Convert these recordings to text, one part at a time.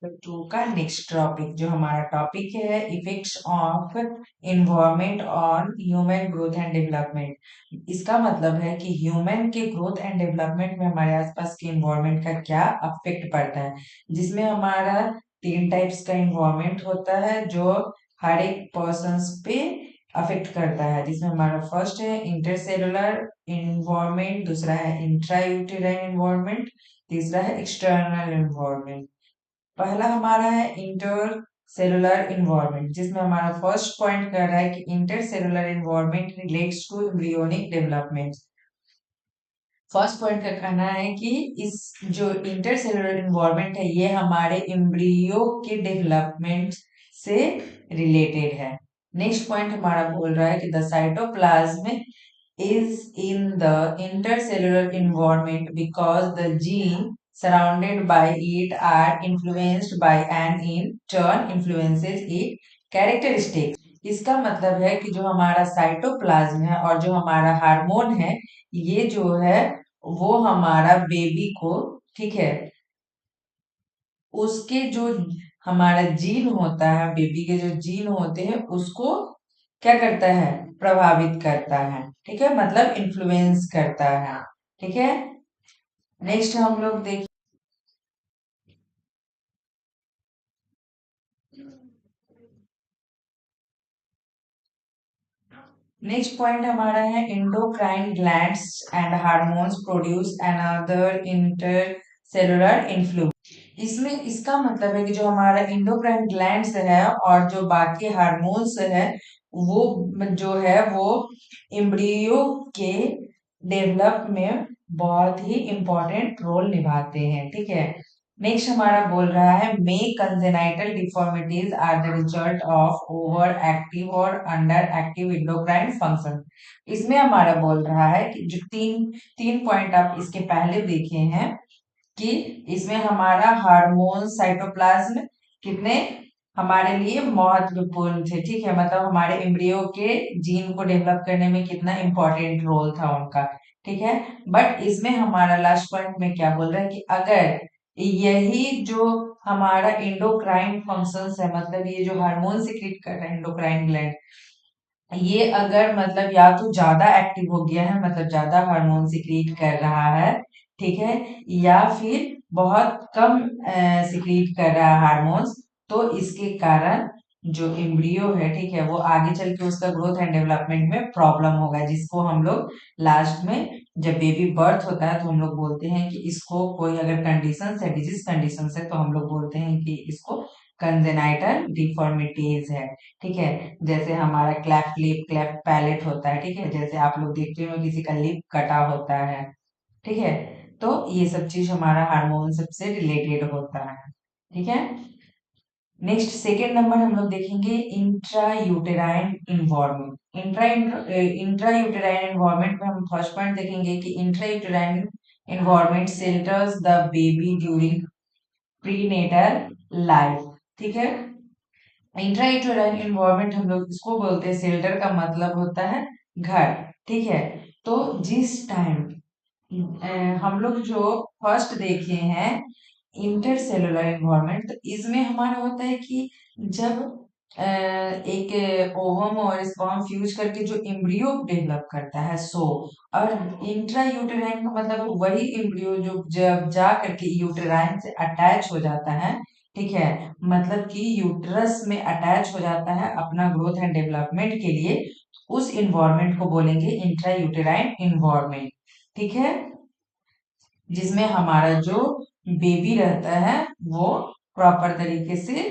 To का next topic जो हमारा टॉपिक है effects of environment on human growth and development. इसका मतलब है कि ह्यूमन के ग्रोथ एंड डेवलपमेंट में हमारे आसपास के इन्वायरमेंट का क्या अफेक्ट पड़ता है, जिसमें हमारा तीन टाइप्स का इन्वायरमेंट होता है जो हर एक पर्सन्स पे अफेक्ट करता है। जिसमें हमारा फर्स्ट है इंटरसेलुलर इन्वायरमेंट, दूसरा है इंट्रायूटेराइन इन्वायरमेंट, तीसरा है एक्सटर्नल इन्वायरमेंट। पहला हमारा है इंटर सेलुलर इन्वायरमेंट, जिसमें हमारा फर्स्ट पॉइंट कर रहा है कि inter cellular environment relates to embryonic development. First point का कहना है कि इस जो इंटर सेलुलर इन्वायरमेंट है ये हमारे एम्ब्रियो के डेवलपमेंट से रिलेटेड है। नेक्स्ट पॉइंट हमारा बोल रहा है कि the cytoplasm is in the intercellular environment because the gene surrounded by it are influenced by and in turn influences its characteristics। इसका मतलब है कि जो हमारा साइटोप्लाज्म है और जो हमारा हार्मोन है ये जो है वो हमारा बेबी को, ठीक है, उसके जो हमारा जीन होता है, बेबी के जो जीन होते हैं उसको क्या करता है, प्रभावित करता है। ठीक है, मतलब इन्फ्लुएंस करता है। ठीक है, नेक्स्ट हम लोग देख नेक्स्ट पॉइंट हमारा है endocrine glands and hormones produce another inter cellular influence. इसमें इसका मतलब है कि जो हमारा एंडोक्राइन ग्लैंड्स है और जो बाकी हार्मोन्स है वो जो है वो एम्ब्रियो के डेवलप में बहुत ही इंपॉर्टेंट रोल निभाते हैं। ठीक है, नेक्स्ट हमारा बोल रहा है मे congenital deformities are the result of over active और अंडर एक्टिव एंडोक्राइन फंक्शन। इसमें हमारा बोल रहा है कि जो तीन तीन पॉइंट आप इसके पहले देखे हैं कि इसमें हमारा हार्मोन साइटोप्लाज्म कितने हमारे लिए महत्वपूर्ण थे। ठीक है, मतलब हमारे एम्ब्रियो के जीन को डेवलप करने में कितना इंपॉर्टेंट रोल था उनका। ठीक है, बट इसमें हमारा लास्ट पॉइंट में क्या बोल रहा है कि अगर यही जो हमारा एंडोक्राइन फंक्शंस है, मतलब ये जो हार्मोन सिक्रीट कर रहा है एंडोक्राइन ग्लैंड, ये अगर मतलब या तो ज्यादा एक्टिव हो गया है, मतलब ज्यादा हार्मोन सिक्रीट कर रहा है, ठीक है, या फिर बहुत कम सिक्रीट कर रहा है हार्मोन्स, तो इसके कारण जो एम्ब्रियो है, ठीक है, वो आगे चल के उसका ग्रोथ एंड डेवलपमेंट में प्रॉब्लम होगा, जिसको हम लोग लास्ट में जब बेबी बर्थ होता है तो हम लोग बोलते हैं कि इसको कोई अगर कंडीशन है, डिजीज कंडीशन है, तो हम लोग बोलते हैं कि इसको कंजेनाइटल डिफॉर्मिटीज है। ठीक है, जैसे हमारा क्लेफ्ट लिप, क्लेफ्ट पैलेट होता है। ठीक है, जैसे आप लोग देखते हो किसी का लिप कटा होता है। ठीक है, तो ये सब चीज हमारा हार्मोन सबसे रिलेटेड होता है। ठीक है, नेक्स्ट सेकेंड नंबर हम लोग देखेंगे intra uterine environment. Intra uterine environment में हम फर्स्ट पॉइंट देखेंगे कि intra uterine environment shelters the baby during prenatal life. ठीक है, इंट्रायूटेराइन इन्वायरमेंट हम लोग इसको बोलते हैं, शेल्टर का मतलब होता है घर। ठीक है, तो जिस टाइम हम लोग जो फर्स्ट देखे हैं इंटरसेलुलर इन्वायरमेंट, तो इसमें हमारा होता है कि जब एक ओवम और स्पर्म फ्यूज करके जो एम्ब्रियो डेवलप करता है, सो और इंट्रा यूटेराइन का मतलब वही एम्ब्रियो जो जब जा करके यूटेराइन से अटैच हो जाता है। ठीक है, मतलब कि यूटरस में अटैच हो जाता है अपना ग्रोथ एंड डेवलपमेंट के लिए, उस इन्वायरमेंट को बोलेंगे इंट्रा यूटेराइन इन्वायरमेंट। ठीक है, जिसमें हमारा जो बेबी रहता है वो प्रॉपर तरीके से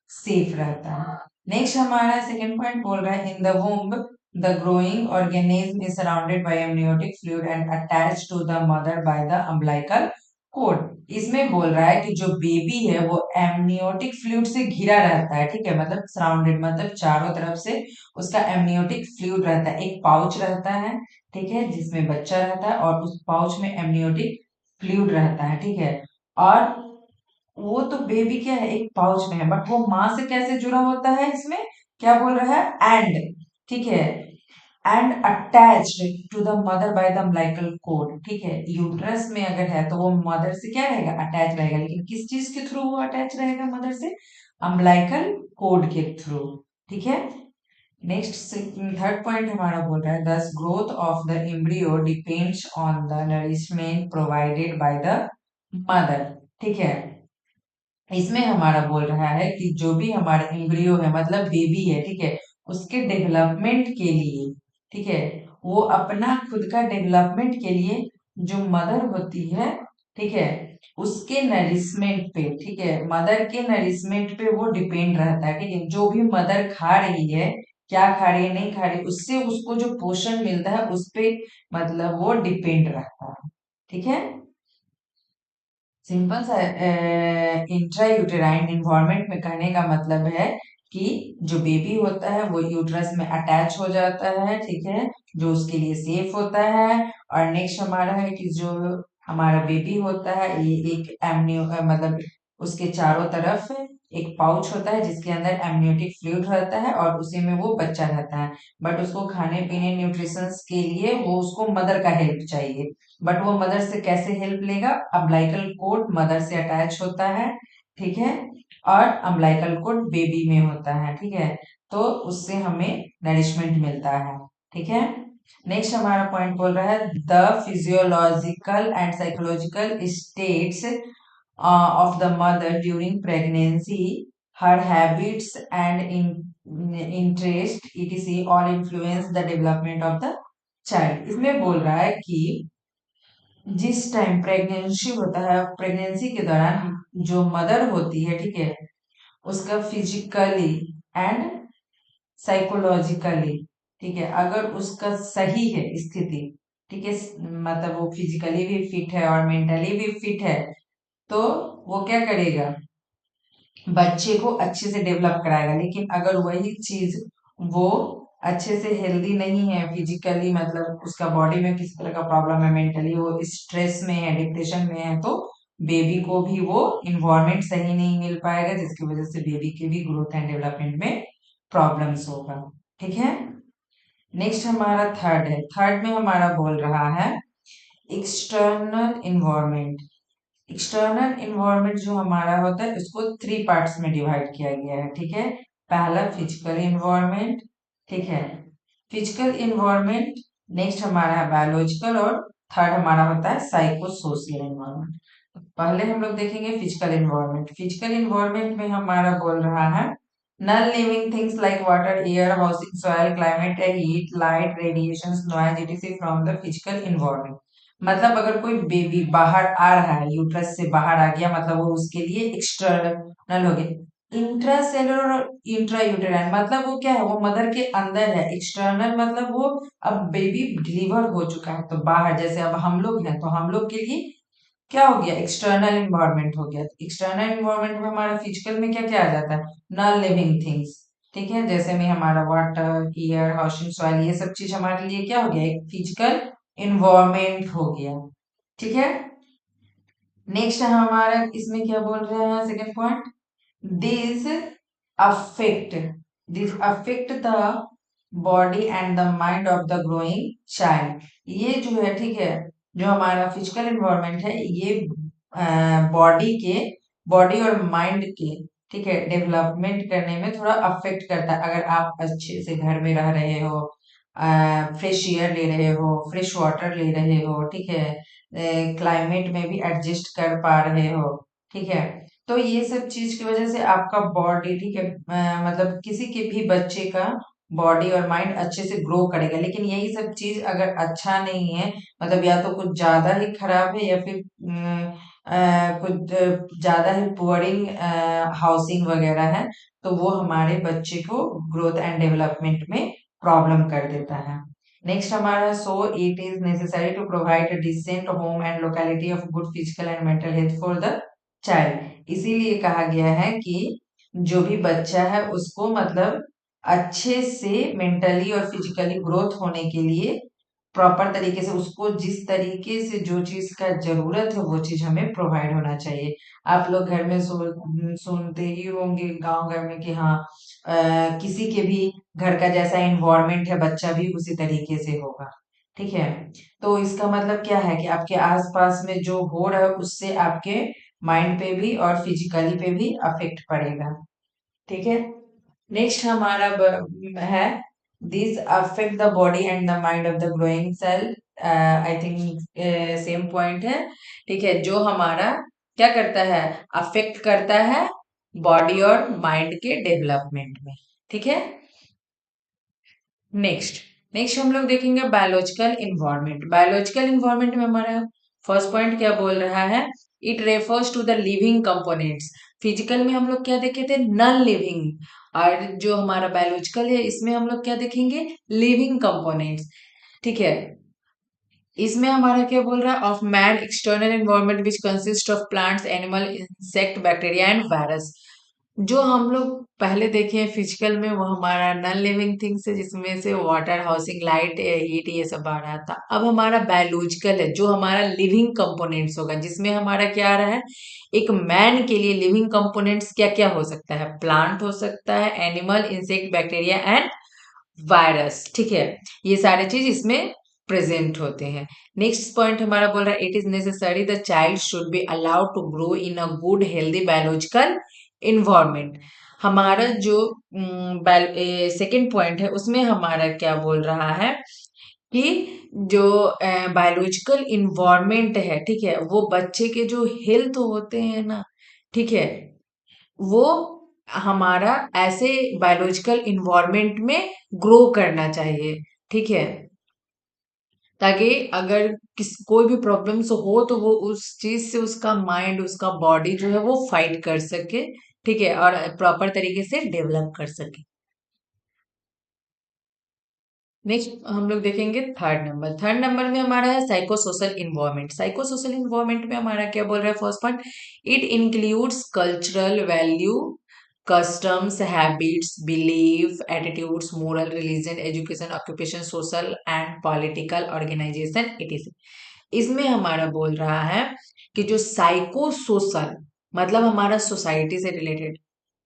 सेफ रहता है। नेक्स्ट हमारा सेकेंड पॉइंट बोल रहा है in the womb the growing organism is surrounded by amniotic fluid and attached to the mother by the umbilical cord. इसमें बोल रहा है कि जो बेबी है वो एमनियोटिक फ्लूइड से घिरा रहता है। ठीक है, मतलब सराउंडेड मतलब चारों तरफ से उसका एमनियोटिक फ्लूइड रहता है, एक पाउच रहता है। ठीक है, जिसमें बच्चा रहता है और उस पाउच में एमनियोटिक फ्लूइड रहता है। ठीक है, और वो तो बेबी क्या है, एक पाउच में है, बट वो माँ से कैसे जुड़ा होता है, इसमें क्या बोल रहा है एंड। ठीक है, and attached to the mother by the umbilical cord. ठीक है, यूट्रस में अगर है तो वो मदर से क्या रहेगा, अटैच रहेगा, लेकिन किस चीज के थ्रू वो अटैच रहेगा मदर से, अम्बिलिकल कोड के थ्रू। ठीक है, नेक्स्ट थर्ड पॉइंट हमारा बोल रहा है दस growth of the embryo depends on the nourishment provided by the mother. ठीक है, इसमें हमारा बोल रहा है कि जो भी हमारा एम्ब्रियो है मतलब बेबी है, ठीक है, उसके डेवलपमेंट के लिए, ठीक है, वो अपना खुद का डेवलपमेंट के लिए जो मदर होती है, ठीक है, उसके नरिशमेंट पे, ठीक है, मदर के नरिशमेंट पे वो डिपेंड रहता है। ठीक है, जो भी मदर खा रही है, क्या खा रही है नहीं खा रही, उससे उसको जो पोषण मिलता है उस पे मतलब वो डिपेंड रहता है। ठीक है, सिंपल सा इंट्रा यूटेराइन इन्वायरमेंट में कहने का मतलब है कि जो बेबी होता है वो यूट्रस में अटैच हो जाता है, ठीक है, जो उसके लिए सेफ होता है। और नेक्स्ट हमारा है कि जो हमारा बेबी होता है ये एक एमनियो मतलब उसके चारों तरफ एक पाउच होता है जिसके अंदर एमनियोटिक फ्लूइड रहता है और उसी में वो बच्चा रहता है। बट उसको खाने पीने न्यूट्रिशंस के लिए वो उसको मदर का हेल्प चाहिए। बट वो मदर से कैसे हेल्प लेगा, अम्बिलाइकल कोड मदर से अटैच होता है, ठीक है, और अम्बिलाइकल कोड बेबी में होता है। ठीक है, तो उससे हमें नरिशमेंट मिलता है। ठीक है, नेक्स्ट हमारा पॉइंट बोल रहा है the physiological and psychological states of the mother during pregnancy, her habits and interest etc all influence the development of the child। इसमें बोल रहा है कि जिस टाइम प्रेगनेंसी होता है, प्रेगनेंसी के दौरान जो मदर होती है, ठीक है, उसका फिजिकली एंड साइकोलॉजिकली, ठीक है, अगर उसका सही है स्थिति, ठीक है, मतलब वो फिजिकली भी फिट है और मेंटली भी फिट है, तो वो क्या करेगा, बच्चे को अच्छे से डेवलप कराएगा। लेकिन अगर वही चीज वो अच्छे से हेल्दी नहीं है फिजिकली, मतलब उसका बॉडी में किसी तरह का प्रॉब्लम है, मेंटली वो स्ट्रेस में है, डिप्रेशन में है, तो बेबी को भी वो इन्वायरमेंट सही नहीं मिल पाएगा, जिसकी वजह से बेबी के भी ग्रोथ एंड डेवलपमेंट में प्रॉब्लम्स होगा। ठीक है, नेक्स्ट हमारा थर्ड है, थर्ड में हमारा बोल रहा है एक्सटर्नल इन्वायरमेंट। एक्सटर्नल इन्वायरमेंट जो हमारा होता है उसको थ्री पार्ट्स में डिवाइड किया गया है। ठीक है, पहला फिजिकल इन्वायरमेंट, ठीक है, फिजिकल इन्वायरमेंट, नेक्स्ट हमारा है बायोलॉजिकल और थर्ड हमारा होता है साइको सोशल इन्वायरमेंट। पहले हम लोग देखेंगे फिजिकल इन्वायरमेंट। फिजिकल इन्वायरमेंट में हमारा बोल रहा है non living things like water air housing soil climate heat light radiation noise etc. from the physical environment. मतलब अगर कोई बेबी बाहर आ रहा है, यूट्रस से बाहर आ गया, मतलब वो उसके लिए एक्सटर्नल हो गया। इंट्रासेलुलर और इंट्रा यूटेराइन मतलब वो क्या है, वो मदर के अंदर है। एक्सटर्नल मतलब वो अब बेबी डिलीवर हो चुका है तो बाहर, जैसे अब हम लोग हैं तो हम लोग के लिए क्या हो गया, एक्सटर्नल इन्वायरमेंट हो गया। एक्सटर्नल इन्वायरमेंट में हमारा फिजिकल में क्या क्या आ जाता है, नॉन लिविंग थिंग्स, ठीक है, जैसे में हमारा वाटर एयर हाउसिंग सॉइल, ये सब चीज हमारे लिए क्या हो गया, एक फिजिकल इन्वायरमेंट हो गया। ठीक है, नेक्स्ट हमारा इसमें क्या बोल रहे हैं, second point, this affect this affect the body and the mind of the growing child. ये जो है, ठीक है, जो हमारा फिजिकल इन्वायरमेंट है ये बॉडी के, बॉडी और माइंड के, ठीक है, डेवलपमेंट करने में थोड़ा अफेक्ट करता है। अगर आप अच्छे से घर में रह रहे हो, फ्रेश एयर ले रहे हो, फ्रेश वाटर ले रहे हो, ठीक है, क्लाइमेट में भी एडजस्ट कर पा रहे हो, ठीक है, तो ये सब चीज की वजह से आपका बॉडी, ठीक है, मतलब किसी के भी बच्चे का बॉडी और माइंड अच्छे से ग्रो करेगा। लेकिन यही सब चीज अगर अच्छा नहीं है, मतलब या तो कुछ ज्यादा ही खराब है या फिर कुछ ज्यादा ही पुअरिंग हाउसिंग वगैरह है, तो वो हमारे बच्चे को ग्रोथ एंड डेवलपमेंट में प्रॉब्लम कर देता है। नेक्स्ट हमारा so it is necessary to provide a decent home and locality of good physical and mental health for the child. इसीलिए कहा गया है कि जो भी बच्चा है उसको मतलब अच्छे से मेंटली और फिजिकली ग्रोथ होने के लिए प्रॉपर तरीके से उसको जिस तरीके से जो चीज का जरूरत है वो चीज हमें प्रोवाइड होना चाहिए। आप लोग घर में सुनते ही होंगे गांव घर में कि हाँ किसी के भी घर का जैसा इन्वायरमेंट है बच्चा भी उसी तरीके से होगा। ठीक है। तो इसका मतलब क्या है कि आपके आसपास में जो हो रहा है उससे आपके माइंड पे भी और फिजिकली पे भी अफेक्ट पड़ेगा। ठीक है। नेक्स्ट हमारा है this affect the body and the mind of the growing cell. I think same point है। ठीक है, जो हमारा क्या करता है, अफेक्ट करता है बॉडी और माइंड के डेवलपमेंट में। ठीक है। नेक्स्ट नेक्स्ट हम लोग देखेंगे बायोलॉजिकल इन्वायरमेंट। बायोलॉजिकल इन्वायरमेंट में हमारा फर्स्ट पॉइंट क्या बोल रहा है, it refers to the living components. Physical में हम लोग क्या देखे थे, नॉन लिविंग, और जो हमारा बायोलॉजिकल है इसमें हम लोग क्या देखेंगे, लिविंग कंपोनेंट्स। ठीक है। इसमें हमारा क्या बोल रहा है, of man external environment which consist of plants animal insect bacteria and virus. जो हम लोग पहले देखे हैं फिजिकल में वो हमारा नॉन लिविंग थिंग्स है, जिसमें से वाटर, हाउसिंग, लाइट, हीट, ये सब आ रहा था। अब हमारा बायोलॉजिकल है जो हमारा लिविंग कंपोनेंट्स होगा, जिसमें हमारा क्या आ रहा है, एक मैन के लिए लिविंग कंपोनेंट्स क्या क्या हो सकता है, प्लांट हो सकता है, animal, insect, bacteria and virus. ठीक है, ये सारे चीज इसमें प्रेजेंट होते हैं। नेक्स्ट पॉइंट हमारा बोल रहा है, it is necessary the child should be allowed to grow in a good healthy biological environment. हमारा जो सेकंड पॉइंट है उसमें हमारा क्या बोल रहा है कि जो बायोलॉजिकल इन्वायरमेंट है, ठीक है, वो बच्चे के जो हेल्थ होते हैं ना, ठीक है, वो हमारा ऐसे बायोलॉजिकल इन्वायरमेंट में ग्रो करना चाहिए। ठीक है, ताकि अगर कोई भी प्रॉब्लम्स हो तो वो उस चीज से उसका माइंड, उसका बॉडी जो है वो फाइट कर सके। ठीक है, और प्रॉपर तरीके से डेवलप कर सके। नेक्स्ट हम लोग देखेंगे थर्ड नंबर में हमारा है psycho social environment. Psycho social environment में हमारा क्या बोल रहा है, first point, it includes cultural value, customs, habits, belief, attitudes, moral, religion, education, occupation, social and political organisation it. इसमें हमारा बोल रहा है कि जो साइको सोशल मतलब हमारा सोसाइटी से रिलेटेड।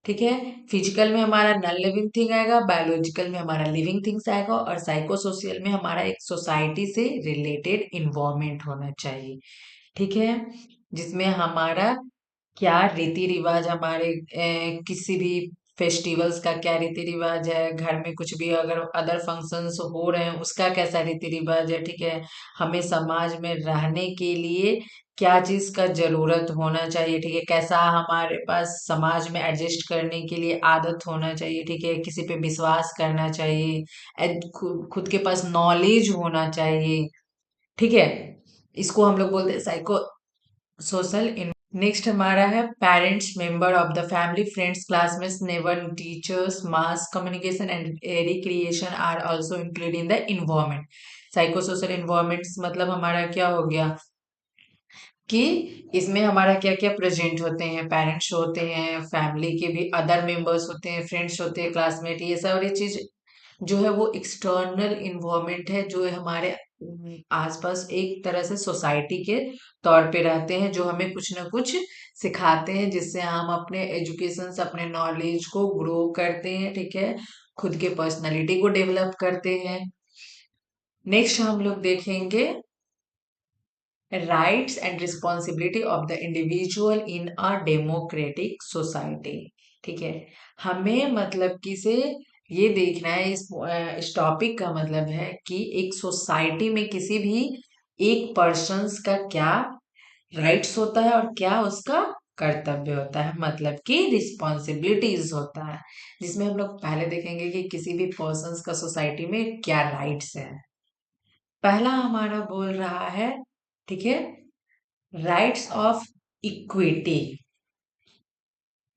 ठीक है, फिजिकल में हमारा नॉन लिविंग थिंग आएगा, बायोलॉजिकल में हमारा लिविंग थिंग्स आएगा, और साइको सोशल में हमारा एक सोसाइटी से रिलेटेड इन्वायरमेंट होना चाहिए। ठीक है, जिसमें हमारा क्या रीति रिवाज, हमारे किसी भी फेस्टिवल्स का क्या रीति रिवाज है, घर में कुछ भी अगर अदर फंक्शंस हो रहे हैं उसका कैसा रीति रिवाज है। ठीक है, हमें समाज में रहने के लिए क्या चीज का जरूरत होना चाहिए। ठीक है, कैसा हमारे पास समाज में एडजस्ट करने के लिए आदत होना चाहिए। ठीक है, किसी पे विश्वास करना चाहिए, खुद के पास नॉलेज होना चाहिए। ठीक है, इसको हम लोग बोलते हैं साइको सोशल। नेक्स्ट हमारा है parents, member of the family, friends, classmates, neighbour, teachers, mass communication and recreation are also include in the environment. Psycho social environments मतलब हमारा क्या हो गया कि इसमें हमारा क्या क्या प्रेजेंट होते हैं, पेरेंट्स होते हैं, फैमिली के भी अदर मेंबर्स होते हैं, फ्रेंड्स होते हैं, क्लासमेट, ये सारी चीज जो है वो एक्सटर्नल इन्वायरमेंट है, जो है हमारे आसपास एक तरह से सोसाइटी के तौर पे रहते हैं, जो हमें कुछ ना कुछ सिखाते हैं, जिससे हम अपने एजुकेशन से अपने नॉलेज को ग्रो करते हैं। ठीक है, खुद के पर्सनालिटी को डेवलप करते हैं। नेक्स्ट हम लोग देखेंगे rights and responsibility of the individual in a democratic society. ठीक है, हमें मतलब कि से ये देखना है, इस टॉपिक का मतलब है कि एक सोसाइटी में किसी भी एक पर्सन्स का क्या राइट्स होता है और क्या उसका कर्तव्य होता है, मतलब कि रिस्पॉन्सिबिलिटीज होता है, जिसमें हम लोग पहले देखेंगे कि किसी भी पर्सन्स का सोसाइटी में क्या राइट्स है। पहला हमारा बोल रहा है, ठीक है, राइट्स ऑफ इक्विटी।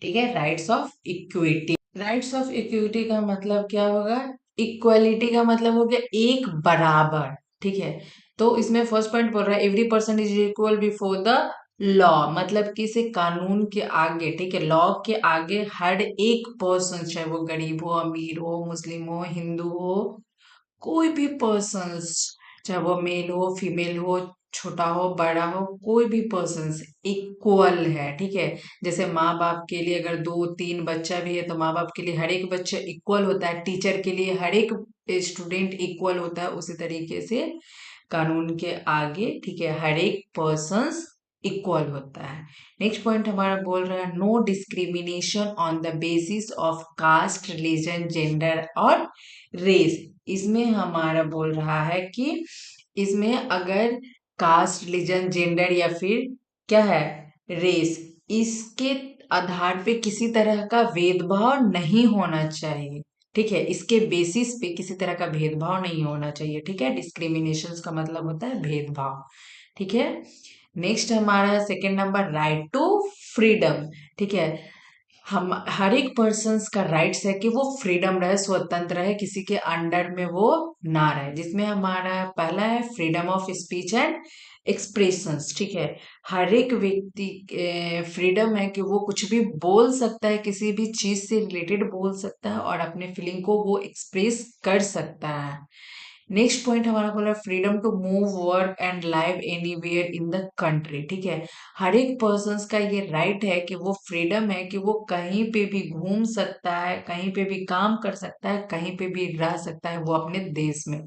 ठीक है, rights of equity. Rights of equity का मतलब क्या होगा, इक्वलिटी का मतलब हो गया एक बराबर। ठीक है, तो इसमें फर्स्ट पॉइंट बोल रहा है every person is equal before the law, मतलब कि इसे कानून के आगे, ठीक है, लॉ के आगे हर एक पर्सन, चाहे वो गरीब हो, अमीर हो, मुस्लिम हो, हिंदू हो, कोई भी पर्सन, चाहे वो मेल हो, फीमेल हो, छोटा हो, बड़ा हो, कोई भी पर्सन इक्वल है, ठीक है। जैसे माँ बाप के लिए अगर 2-3 बच्चा भी है तो माँ बाप के लिए हर एक बच्चा इक्वल होता है, टीचर के लिए हर एक स्टूडेंट इक्वल होता है, उसी तरीके से कानून के आगे, ठीक है, हर एक पर्सन इक्वल होता है। नेक्स्ट पॉइंट हमारा बोल रहा है no discrimination on the basis of caste, religion, gender और रेस। इसमें हमारा बोल रहा है कि इसमें अगर कास्ट, रिलीजन, जेंडर या फिर क्या है, रेस, इसके आधार पे किसी तरह का भेदभाव नहीं होना चाहिए, ठीक है। इसके बेसिस पे किसी तरह का भेदभाव नहीं होना चाहिए, ठीक है। डिस्क्रिमिनेशन का मतलब होता है भेदभाव, ठीक है। नेक्स्ट हमारा second number right to freedom, ठीक है। हम हर एक पर्सन का राइट्स है कि वो फ्रीडम रहे, स्वतंत्र रहे, किसी के अंडर में वो ना रहे, जिसमें हमारा पहला है freedom of speech and expressions, ठीक है। हर एक व्यक्ति फ्रीडम है कि वो कुछ भी बोल सकता है, किसी भी चीज से रिलेटेड बोल सकता है और अपने फीलिंग को वो एक्सप्रेस कर सकता है। नेक्स्ट पॉइंट हमारा बोला freedom to move, work and live anywhere in the country, ठीक है। हर एक पर्सन का ये राइट है कि वो फ्रीडम है कि वो कहीं पे भी घूम सकता है, कहीं पे भी काम कर सकता है, कहीं पे भी रह सकता है वो अपने देश में,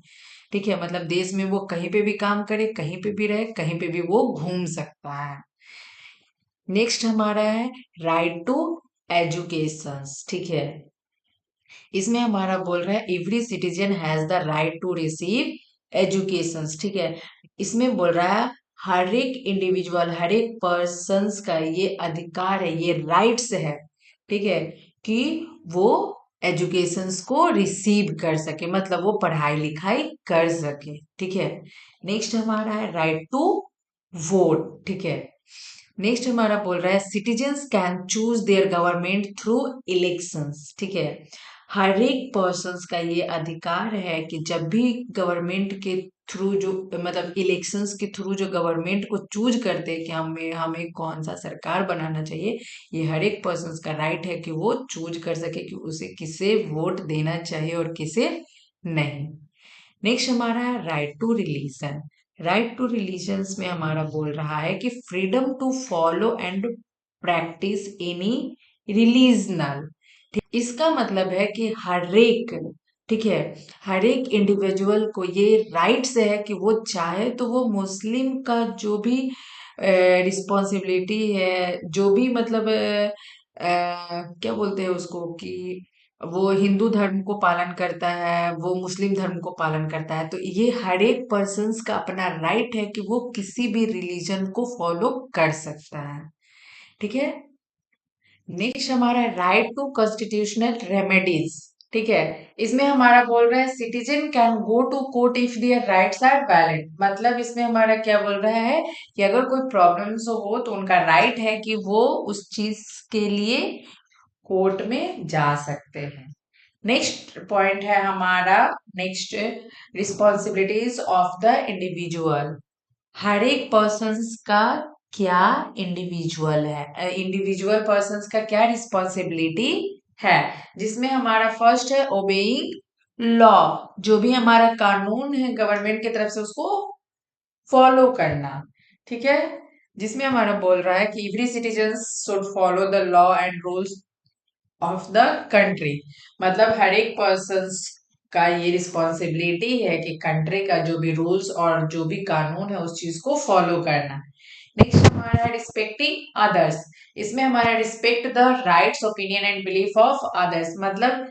ठीक है। मतलब देश में वो कहीं पे भी काम करे, कहीं पे भी रहे, कहीं पे भी वो घूम सकता है। नेक्स्ट हमारा है राइट टू एजुकेशन, ठीक है। इसमें हमारा बोल रहा है every citizen has the right to receive education, ठीक है। इसमें बोल रहा है हर एक इंडिविजुअल, हर एक पर्सन का ये अधिकार है, ये राइट्स है, ठीक है, कि वो एजुकेशन को रिसीव कर सके, मतलब वो पढ़ाई लिखाई कर सके, ठीक है। नेक्स्ट हमारा है राइट टू वोट, ठीक है। नेक्स्ट हमारा बोल रहा है citizens can choose there government through elections, ठीक है। हर एक पर्सन का ये अधिकार है कि जब भी गवर्नमेंट के थ्रू जो, मतलब इलेक्शंस के थ्रू जो गवर्नमेंट को चूज करते हैं कि हमें हमें कौन सा सरकार बनाना चाहिए, ये हर एक पर्सन का राइट है कि वो चूज कर सके कि उसे किसे वोट देना चाहिए और किसे नहीं। नेक्स्ट हमारा है right to religion. Right to religions में हमारा बोल रहा है कि freedom to follow and practice any religional, इसका मतलब है कि हर एक, ठीक है, हर एक इंडिविजुअल को ये राइट्स है कि वो चाहे तो वो मुस्लिम का जो भी रिस्पॉन्सिबिलिटी है, जो भी मतलब क्या बोलते हैं उसको, कि वो हिंदू धर्म को पालन करता है, वो मुस्लिम धर्म को पालन करता है, तो ये हर एक पर्सन का अपना राइट है कि वो किसी भी रिलीजन को फॉलो कर सकता है, ठीक है। नेक्स्ट हमारा राइट टू कॉन्स्टिट्यूशनल रेमेडीज, ठीक है। इसमें हमारा बोल रहा है citizen can go to court if their rights are valid, मतलब इसमें हमारा क्या बोल रहा है कि अगर कोई प्रॉब्लम्स हो तो उनका राइट है कि वो उस चीज के लिए कोर्ट में जा सकते हैं। नेक्स्ट पॉइंट है हमारा, next responsibilities of the individual. हर एक पर्सन का क्या इंडिविजुअल है, इंडिविजुअल पर्सन का क्या रिस्पॉन्सिबिलिटी है, जिसमें हमारा फर्स्ट है ओबेइंग लॉ, जो भी हमारा कानून है गवर्नमेंट की तरफ से उसको फॉलो करना, ठीक है। जिसमें हमारा बोल रहा है कि every citizen should follow the law and rules of the country, मतलब हर एक पर्सन का ये रिस्पॉन्सिबिलिटी है कि कंट्री का जो भी रूल्स और जो भी कानून है उस चीज को फॉलो करना। नेक्स्ट हमारा है रिस्पेक्टिंग अदर्स। इसमें हमारा respect the rights, opinion and belief of others, मतलब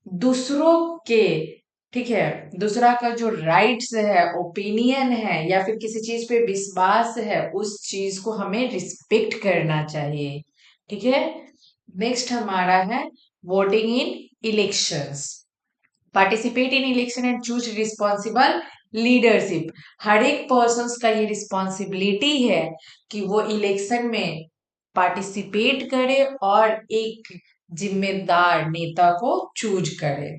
दूसरों के, ठीक है, दूसरा का जो राइट्स है, ओपिनियन है या फिर किसी चीज पे विश्वास है, उस चीज को हमें रिस्पेक्ट करना चाहिए, ठीक है। नेक्स्ट हमारा है voting in elections. Participate in election and choose responsible leadership. हर एक पर्सन का ये रिस्पॉन्सिबिलिटी है कि वो इलेक्शन में पार्टिसिपेट करे और एक जिम्मेदार नेता को चूज करे।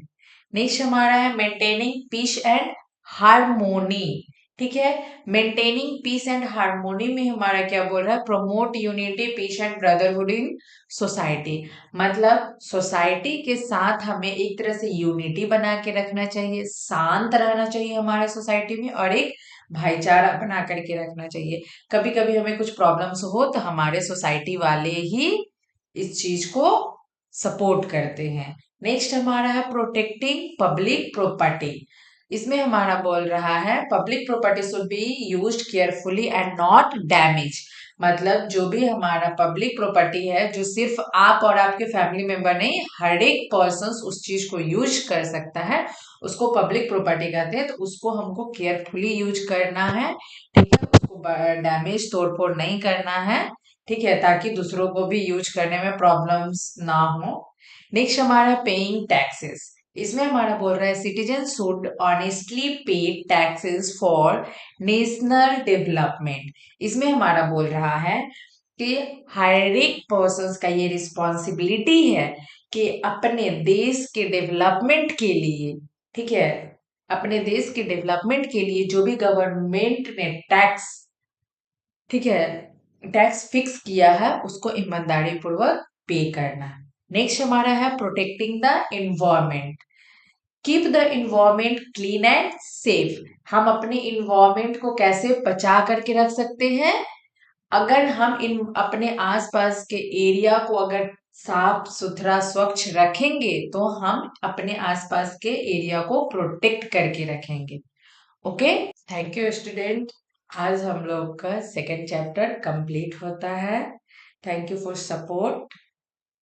नेक्स्ट हमारा है मेंटेनिंग पीस एंड हार्मोनी, ठीक है। मेंटेनिंग पीस एंड हार्मोनी में हमारा क्या बोल रहा है, promote unity peace and brotherhood in society. मतलब सोसाइटी के साथ हमें एक तरह से यूनिटी बना के रखना चाहिए, शांत रहना चाहिए हमारे सोसाइटी में, और एक भाईचारा बना करके रखना चाहिए। कभी कभी हमें कुछ प्रॉब्लम्स हो तो हमारे सोसाइटी वाले ही इस चीज को सपोर्ट करते हैं। नेक्स्ट हमारा है प्रोटेक्टिंग पब्लिक प्रॉपर्टी। इसमें हमारा बोल रहा है public property should be used carefully and not damage. मतलब जो भी हमारा पब्लिक प्रॉपर्टी है, जो सिर्फ आप और आपके फैमिली मेंबर नहीं, हर एक पर्सन उस चीज को यूज कर सकता है, उसको पब्लिक प्रॉपर्टी कहते हैं। तो उसको हमको केयरफुली यूज करना है, ठीक है। उसको डैमेज तोड़ फोड़ नहीं करना है, ठीक है, ताकि दूसरों को भी यूज करने में प्रॉब्लम्स ना हो। नेक्स्ट हमारा पेइंग टैक्सेस। इसमें हमारा बोल रहा है सिटीजन शुड ऑनेस्टली पे टैक्सेस फॉर नेशनल डेवलपमेंट। इसमें हमारा बोल रहा है कि हर एक पर्सन का ये रिस्पॉन्सिबिलिटी है कि अपने देश के डेवलपमेंट के लिए, ठीक है, अपने देश के डेवलपमेंट के लिए जो भी गवर्नमेंट ने टैक्स, ठीक है, टैक्स फिक्स किया है उसको ईमानदारी पूर्वक पे करना है। नेक्स्ट हमारा है protecting the environment. Keep the environment clean and safe. हम अपने इन्वायरमेंट को कैसे बचा करके रख सकते हैं? अगर हम इन अपने आसपास के एरिया को अगर साफ सुथरा स्वच्छ रखेंगे तो हम अपने आसपास के एरिया को प्रोटेक्ट करके रखेंगे। Okay, thank you student. आज हम लोग का सेकेंड चैप्टर कंप्लीट होता है। Thank you for support.